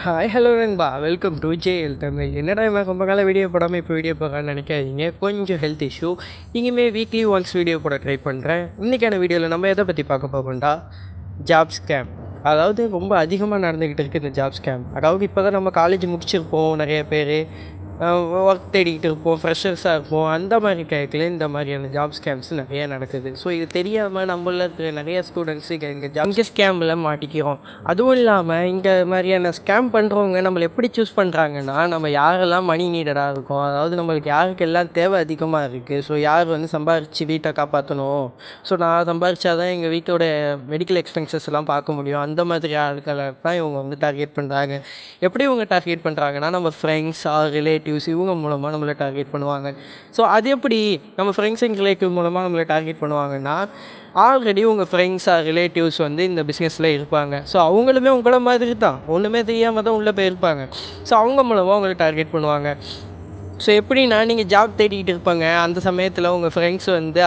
Hi hello நண்பா, welcome to JL Tamil. என்னடா இவன் ரொம்ப காலம் வீடியோ போடாமல் இப்போ வீடியோ போடுறான்னு நினைக்காதீங்க. கொஞ்சம் ஹெல்த் இஷ்யூ. இனிமே வீக்லி ஒன்ஸ் வீடியோ போட ட்ரை பண்ணுறேன். இன்றைக்கான வீடியோவில் நம்ம எதை பற்றி பார்க்க போகிறோம்டா, ஜாப் ஸ்கேம். அதாவது ரொம்ப அதிகமாக நடந்துக்கிட்டு இருக்குது இந்த ஜாப் ஸ்கேம். அதாவது இப்போ தான் நம்ம காலேஜ் முடிச்சிருப்போம் நிறைய பேர், ஒர்க் தேடிக்கிட்டு இருப்போம், ஃப்ரெஷர்ஸாக இருப்போம். அந்த மாதிரி டயத்தில் இந்த மாதிரியான ஜாப் ஸ்கேம்ஸ் நிறையா நடக்குது. ஸோ இது தெரியாமல் நம்மள இருக்கிற நிறைய ஸ்டூடெண்ட்ஸு இங்கே ஸ்கேமில் மாட்டிக்கிறோம். அதுவும் இல்லாமல் இந்த மாதிரியான ஸ்கேம் பண்ணுறவங்க நம்மளை எப்படி சூஸ் பண்ணுறாங்கன்னா, நம்ம யாரெல்லாம் மணி நீடடாக இருக்கோம், அதாவது நம்மளுக்கு யாருக்கெல்லாம் தேவை அதிகமாக இருக்குது, ஸோ யார் வந்து சம்பாரித்து வீட்டை காப்பாற்றணும், ஸோ நான் சம்பாரித்தா தான் எங்கள் வீட்டோட மெடிக்கல் எக்ஸ்பென்சஸ் எல்லாம் பார்க்க முடியும், அந்த மாதிரி ஆட்களை தான் இவங்க வந்து டார்கெட் பண்ணுறாங்க. எப்படி இவங்க டார்கெட் பண்ணுறாங்கன்னா, நம்ம ஃப்ரெண்ட்ஸ் ஆர் ரிலேட்டிவ்ஸ் இவங்க மூலமாக நம்மளை டார்கெட் பண்ணுவாங்க. ஸோ அது எப்படி நம்ம ஃப்ரெண்ட்ஸ் அண்ட் ரிலேட்டிவ் மூலமாக நம்மளை டார்கெட் பண்ணுவாங்கன்னா, ஆல்ரெடி உங்கள் ஃப்ரெண்ட்ஸ் ஆர் ரிலேட்டிவ்ஸ் வந்து இந்த பிஸ்னஸில் இருப்பாங்க. ஸோ அவங்களுமே உங்களை மாதிரி தான், ஒன்றுமே தெரியாமல் தான் உள்ளே போயிருப்பாங்க. ஸோ அவங்க மூலமாக உங்களை டார்கெட் பண்ணுவாங்க. ஸோ எப்படின்னா, நீங்கள் ஜாப் தேடிக்கிட்டு இருப்பாங்க, அந்த சமயத்தில் உங்கள் ஃப்ரெண்ட்ஸ் வந்து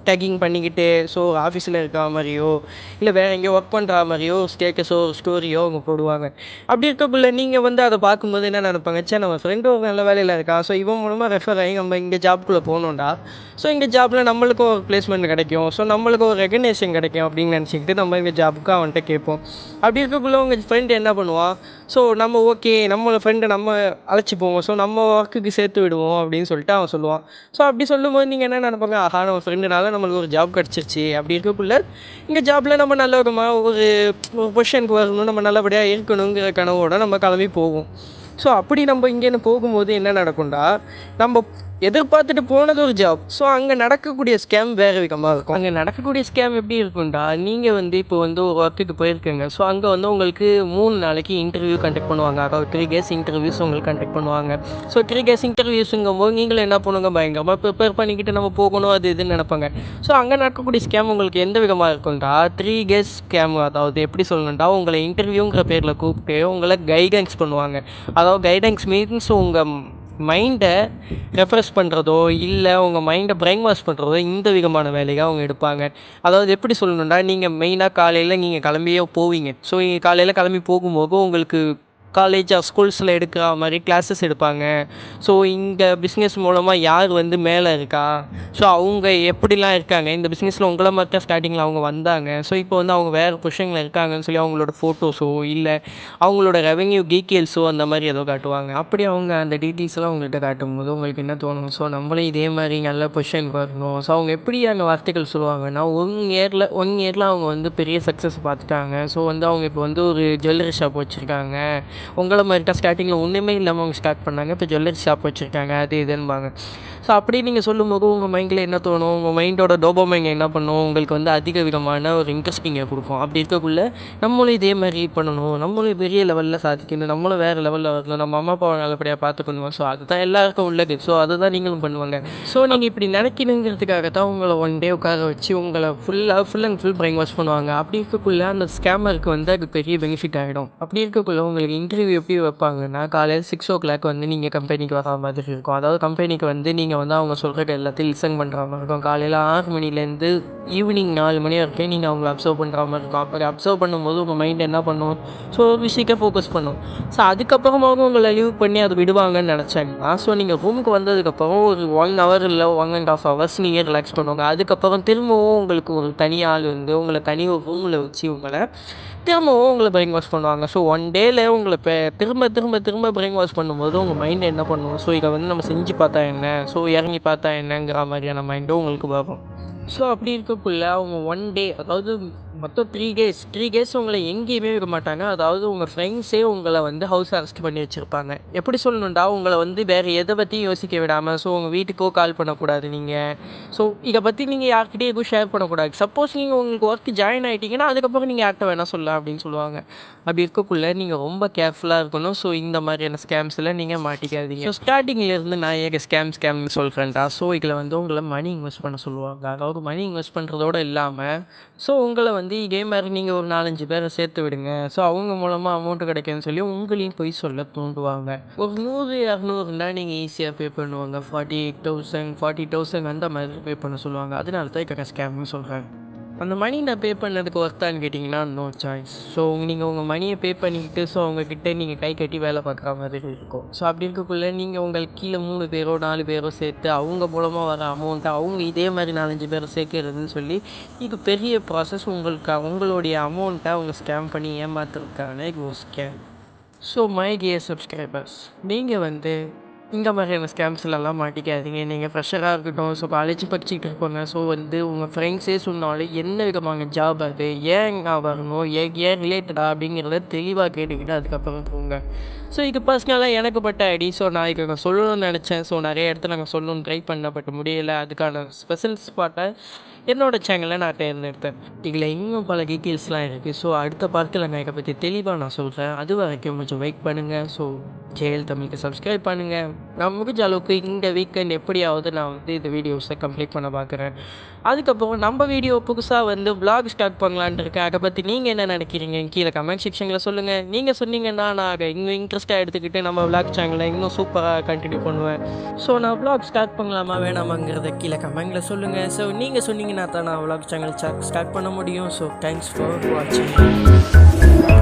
டேக்கிங் பண்ணிக்கிட்டு, ஸோ ஆஃபீஸில் இருக்கிற மாதிரியோ இல்லை வேறு எங்கேயோ ஒர்க் பண்ணுற மாதிரியோ ஸ்டேட்டஸோ ஸ்டோரியோ அவங்க போடுவாங்க. அப்படி இருக்கக்குள்ள நீங்கள் வந்து அதை பார்க்கும்போது என்ன நினைப்பாங்க, சே நம்ம ஃப்ரெண்டு ஒரு நல்ல வேலையில் இருக்கான், ஸோ இவன் மூலமாக ரெஃபர் ஆகி நம்ம இங்கே ஜாப்குள்ளே போகணுண்டா, ஸோ இங்கே ஜாப்பில் நம்மளுக்கும் ஒரு பிளேஸ்மெண்ட் கிடைக்கும், ஸோ நம்மளுக்கும் ஒரு ரெகக்னேஷன் கிடைக்கும் அப்படின்னு நினச்சிக்கிட்டு நம்ம இங்கே ஜாப்புக்கு அவன்கிட்ட கேட்போம். அப்படி இருக்கக்குள்ள உங்கள் ஃப்ரெண்டு என்ன பண்ணுவான், ஸோ நம்ம ஓகே நம்ம ஃப்ரெண்டை நம்ம அழைச்சி போவோம், ஸோ நம்ம ஒர்க்குக்கு சேர்த்து விடுவோம் அப்படின்னு சொல்லிட்டு அவன் சொல்லுவான். ஸோ அப்படி சொல்லும்போது நீங்கள் என்ன நினைப்பாங்க, ஆஹா நம்ம ஃப்ரெண்டுனால நம்மளுக்கு ஒரு ஜாப் கிடச்சிருச்சு. அப்படி இருக்கக்குள்ள இங்கே ஜாப்பில் நம்ம நல்ல விதமாக ஒரு பொசிஷனுக்கு வரணும், நம்ம நல்லபடியாக இருக்கணுங்கிற கனவோடு நம்ம கிளம்பி போவோம். ஸோ அப்படி நம்ம இங்கேருந்து போகும்போது என்ன நடக்கும்டா, நம்ம எதிர்பார்த்துட்டு போனது ஒரு ஜாப், ஸோ அங்கே நடக்கக்கூடிய ஸ்கேம் வேறு விதமாக இருக்கும். அங்கே நடக்கக்கூடிய ஸ்கேம் எப்படி இருக்கும்டா, நீங்கள் வந்து இப்போ வந்து ஒரு ஒர்க்குக்கு போயிருக்கீங்க, ஸோ அங்கே வந்து உங்களுக்கு 3 நாளைக்கு இன்டர்வியூ கண்டக்ட் பண்ணுவாங்க, அதாவது 3 டேஸ் இன்டர்வியூஸ் உங்களுக்கு கண்டக்ட் பண்ணுவாங்க. ஸோ 3 டேஸ் இன்டர்வியூஸுங்கும்போது நீங்களும் என்ன பண்ணுங்க, பயங்கரமாக ப்ரிப்பேர் பண்ணிக்கிட்டு நம்ம போகணும் அது இதுன்னு நினைப்பாங்க. ஸோ அங்கே நடக்கக்கூடிய ஸ்கேம் உங்களுக்கு எந்த விதமாக இருக்கும்டா, 3 டேஸ் ஸ்கேம். அதாவது எப்படி சொல்லணும்டா, உங்களை இன்டர்வியூங்கிற பேரில் கூப்பிட்டு உங்களை கைடன்ஸ் பண்ணுவாங்க. அதாவது கைடன்ஸ் மீன்ஸ் உங்கள் மைண்டை ரெஃப்ரெஷ் பண்ணுறதோ இல்லை உங்கள் மைண்டை பிரெயின் வாஷ் பண்ணுறதோ இந்த விதமான வேலையை அவங்க எடுப்பாங்க. அதாவது எப்படி சொல்லணும்னா, நீங்கள் மெயினாக காலையில் நீங்கள் கிளம்பியே போவீங்க. ஸோ நீங்கள் காலையில் கிளம்பி போகும்போது உங்களுக்கு காலேஜ் ஆர் ஸ்கூல்ஸில் எடுக்கிற மாதிரி கிளாஸஸ் எடுப்பாங்க. ஸோ இந்த பிஸ்னஸ் மூலமாக யார் வந்து மேலே இருக்கா, ஸோ அவங்க எப்படிலாம் இருக்காங்க, இந்த பிஸ்னஸில் உங்களை மாதிரி தான் ஸ்டார்டிங்கில் அவங்க வந்தாங்க, ஸோ இப்போ வந்து அவங்க வேறு பொசிஷனில் இருக்காங்கன்னு சொல்லி அவங்களோட ஃபோட்டோஸோ இல்லை அவங்களோட ரெவென்யூ டீட்டெயில்ஸோ அந்த மாதிரி ஏதோ காட்டுவாங்க. அப்படி அவங்க அந்த டீட்டெயில்ஸ்லாம் அவங்கள்ட்ட காட்டும்போது உங்களுக்கு என்ன தோணும், ஸோ நம்மளே இதே மாதிரி நல்ல பொசிஷனுக்கு வரணும். ஸோ அவங்க எப்படி அந்த வார்த்தைகள் சொல்லுவாங்கன்னா, 1 இயரில் அவங்க வந்து பெரிய சக்ஸஸ் பார்த்துட்டாங்க. ஸோ வந்து அவங்க இப்போ வந்து ஒரு ஜுவல்லரி ஷாப் வச்சுருக்காங்க, உங்களை மாதிரி தான் ஸ்டார்டிங்கில் ஒன்றுமே இல்லாமல் அவங்க ஸ்டார்ட் பண்ணாங்க, இப்போ ஜுவல்லரி ஷாப் வச்சுருக்காங்க அது இதுன்பாங்க. ஸோ அப்படி நீங்கள் சொல்லும்போது உங்கள் மைண்டில் என்ன தோணும், உங்கள் மைண்டோட டோபமைன் என்ன பண்ணும், உங்களுக்கு வந்து அதிக விதமான ஒரு இன்ட்ரெஸ்டிங்கை கொடுக்கும். அப்படி இருக்கக்குள்ள நம்மளும் இதே மாதிரி பண்ணணும், நம்மளும் பெரிய லெவலில் சாதிக்கணும், நம்மளும் வேறு லெவலில் வரணும், நம்ம அம்மா அப்பாவை நல்லபடியாக பார்த்துக்கணும், ஸோ அதுதான் எல்லாருக்கும் உள்ளது, ஸோ அதுதான் நீங்களும் பண்ணுவாங்க. ஸோ நீங்கள் இப்படி நினைக்கணுங்கிறதுக்காக தான் உங்களை ஒன் டே உட்கார வச்சு உங்களை full and full brain wash பண்ணுவாங்க. அப்படி இருக்கக்குள்ள அந்த ஸ்கேமருக்கு வந்து அது பெரிய பெனிஃபிட் ஆகிடும். அப்படி இருக்கக்குள்ள உங்களுக்கு இன்டர்வியூ எப்படி வைப்பாங்கன்னா, காலையில் 6 o'clock வந்து நீங்கள் கம்பெனிக்கு வர மாதிரி இருக்கும். அதாவது கம்பெனிக்கு வந்து நீங்கள் வந்து அவங்க சொல்கிறது எல்லாத்தையும் லிசன் பண்ணுற மாதிரி இருக்கும். காலையில் 6 மணிலேருந்து ஈவினிங் 4 மணி வரைக்கும் நீங்கள் அவங்கள அப்சர்வ் பண்ணுற மாதிரி இருக்கும். அப்படி அப்சர்வ் பண்ணும்போது உங்கள் மைண்ட் என்ன பண்ணும், ஸோ ஒரு விஷயத்தை ஃபோக்கஸ் பண்ணும். ஸோ அதுக்கப்புறமாவும் உங்களை லீவ் பண்ணி அதை விடுவாங்கன்னு நினச்சாங்கன்னா, ஸோ நீங்கள் ரூமுக்கு வந்ததுக்கப்புறம் ஒரு 1 hour இல்லை 1.5 hours நீங்கள் ரிலாக்ஸ் பண்ணுவாங்க. அதுக்கப்புறம் திரும்பவும் உங்களுக்கு ஒரு தனி ஆள் வந்து உங்களை தனி ஒரு ரூமில் வச்சு உங்களை திரும்பவும் உங்களை பிரெயின் வாஷ் பண்ணுவாங்க. ஸோ ஒன் டேயில் உங்களை திரும்ப திரும்ப திரும்ப பிரெயின் வாஷ் பண்ணும்போது உங்கள் மைண்ட் என்ன பண்ணும், ஸோ இதை வந்து நம்ம செஞ்சு பார்த்தா என்ன, ஸோ இறங்கி பார்த்தா என்னங்கிற மாதிரியான மைண்டும் உங்களுக்கு வரும். ஸோ அப்படி இருக்கக்குள்ள அவங்க ஒன் டே, அதாவது மொத்தம் 3 டேஸ் உங்களை எங்கேயுமே விட மாட்டாங்க. அதாவது உங்கள் ஃப்ரெண்ட்ஸே உங்களை வந்து ஹவுஸ் அரெஸ்ட் பண்ணி வச்சுருப்பாங்க. எப்படி சொல்லணும்டா, உங்களை வந்து வேறு எதை பற்றியும் யோசிக்க விடாமல், ஸோ உங்கள் வீட்டுக்கோ கால் பண்ணக்கூடாது நீங்கள், ஸோ இதை பற்றி நீங்கள் யார்கிட்டையும் எதுவும் ஷேர் பண்ணக்கூடாது. சப்போஸ் நீங்கள் உங்களுக்கு ஒர்க்கு ஜாயின் ஆகிட்டிங்கன்னா அதுக்கப்புறம் நீங்கள் யார்கிட்ட வேணால் சொல்லலாம் அப்படின்னு சொல்லுவாங்க. அப்படி இருக்கக்குள்ள நீங்கள் ரொம்ப கேர்ஃபுல்லாக இருக்கணும். ஸோ இந்த மாதிரியான ஸ்கேம்ஸில் நீங்கள் மாட்டிக்காதீங்க. ஸோ ஸ்டார்டிங்கிலேருந்து நான் ஏக ஸ்கேம்னு சொல்கிறேன்டா. ஸோ இதில் வந்து உங்களை மணி இன்வெஸ்ட் பண்ண சொல்லுவாங்க. அதாவது மணி இன்வெஸ்ட் பண்ணுறதோடு இல்லாமல், ஸோ உங்களை வந்து இதே மாதிரி நீங்கள் ஒரு 4-5 பேரை சேர்த்து விடுங்க, ஸோ அவங்க மூலமாக அமௌண்ட்டு கிடைக்குன்னு சொல்லி உங்களையும் போய் சொல்ல தூண்டுவாங்க. ஒரு 100-200 நீங்கள் ஈஸியாக பே பண்ணுவாங்க. 48,000 40,000 அந்த மாதிரி பே பண்ண சொல்லுவாங்க. அதனால தான் இதை ஸ்கேம்னு சொல்கிறாங்க. அந்த மணி நான் பே பண்ணதுக்கு ஒர்த்தான்னு கேட்டிங்கன்னா, நோ சாய்ஸ். ஸோ நீங்கள் உங்கள் மணியை பே பண்ணிக்கிட்டு ஸோ அவங்கக்கிட்ட நீங்கள் கை கட்டி வேலை பார்க்குற மாதிரி இருக்கும். ஸோ அப்படி இருக்கக்குள்ள நீங்கள் உங்களுக்கு கீழே 3 பேரோ 4 பேரோ சேர்த்து அவங்க மூலமாக வர அமௌண்ட்டை அவங்க இதே மாதிரி 4, 5 பேரை சேர்க்கிறதுன்னு சொல்லி இது பெரிய ப்ராசஸ். உங்களுடைய அமௌண்ட்டை அவங்க ஸ்கேம் பண்ணி ஏமாத்துறதுக்கான இது ஒரு scam. So my dear subscribers, நீங்கள் இந்த மாதிரியான ஸ்கேம்ஸ்லலாம் மாட்டிக்காதீங்க. நீங்கள் ஃப்ரெஷராக இருக்கட்டும், ஸோ காலேஜ் படிச்சுட்டு இருப்பாங்க. ஸோ உங்கள் ஃப்ரெண்ட்ஸே சொன்னாலும் என்ன விதமான ஜாப் அது, ஏன் நான் வரணும், ஏன் ரிலேட்டடா அப்படிங்கிறத தெளிவாக கேட்டுக்கிட்டு அதுக்கப்புறம் போங்க. ஸோ இது பர்சனலாக எனக்கு பட்ட ஐடி. ஸோ நான் இதை நான் சொல்லணும்னு நினச்சேன். ஸோ நிறைய இடத்துல நாங்கள் சொல்லணும்னு ட்ரை பண்ண பட் முடியலை. அதுக்கான ஸ்பெஷல் ஸ்பாட்டை என்னோடய சேனலில் நான் தேர்ந்தெடுத்தேன். இதில் இன்னும் பல டீட்டெயில்ஸ்லாம் இருக்குது. ஸோ அடுத்த பார்ட்டில் நான் இதை பற்றி தெளிவாக நான் சொல்கிறேன். அது வரைக்கும் கொஞ்சம் வெயிட் பண்ணுங்கள். ஸோ ஜேஎல் தமிழுக்கு சப்ஸ்கிரைப் பண்ணுங்கள். நான் முடிஞ்ச அளவுக்கு இந்த வீக்கெண்ட் எப்படியாவது நான் இந்த வீடியோஸை கம்ப்ளீட் பண்ண பார்க்குறேன். அதுக்கப்புறம் நம்ம வீடியோ புதுசாக vlog ஸ்டார்ட் பண்ணலான்னு இருக்கேன். அதை பற்றி நீங்கள் என்ன நினைக்கிறீங்க கீழே கமெண்ட் செக்ஷனில் சொல்லுங்கள். நீங்கள் சொன்னீங்கன்னா நான் அதை இன்னும் இன்ட்ரெஸ்ட்டாக எடுத்துக்கிட்டு நம்ம vlog சேனலை இன்னும் சூப்பராக கண்டினியூ பண்ணுவேன். ஸோ நான் vlog ஸ்டார்ட் பண்ணலாமா வேணாமாங்கிறத கீழே கமெண்டில் சொல்லுங்கள். ஸோ நீங்கள் சொன்னீங்கன்னா தான் நான் vlog சேனல் ஸ்டார்ட் பண்ண முடியும். ஸோ தேங்க்ஸ் ஃபார் வாட்சிங்.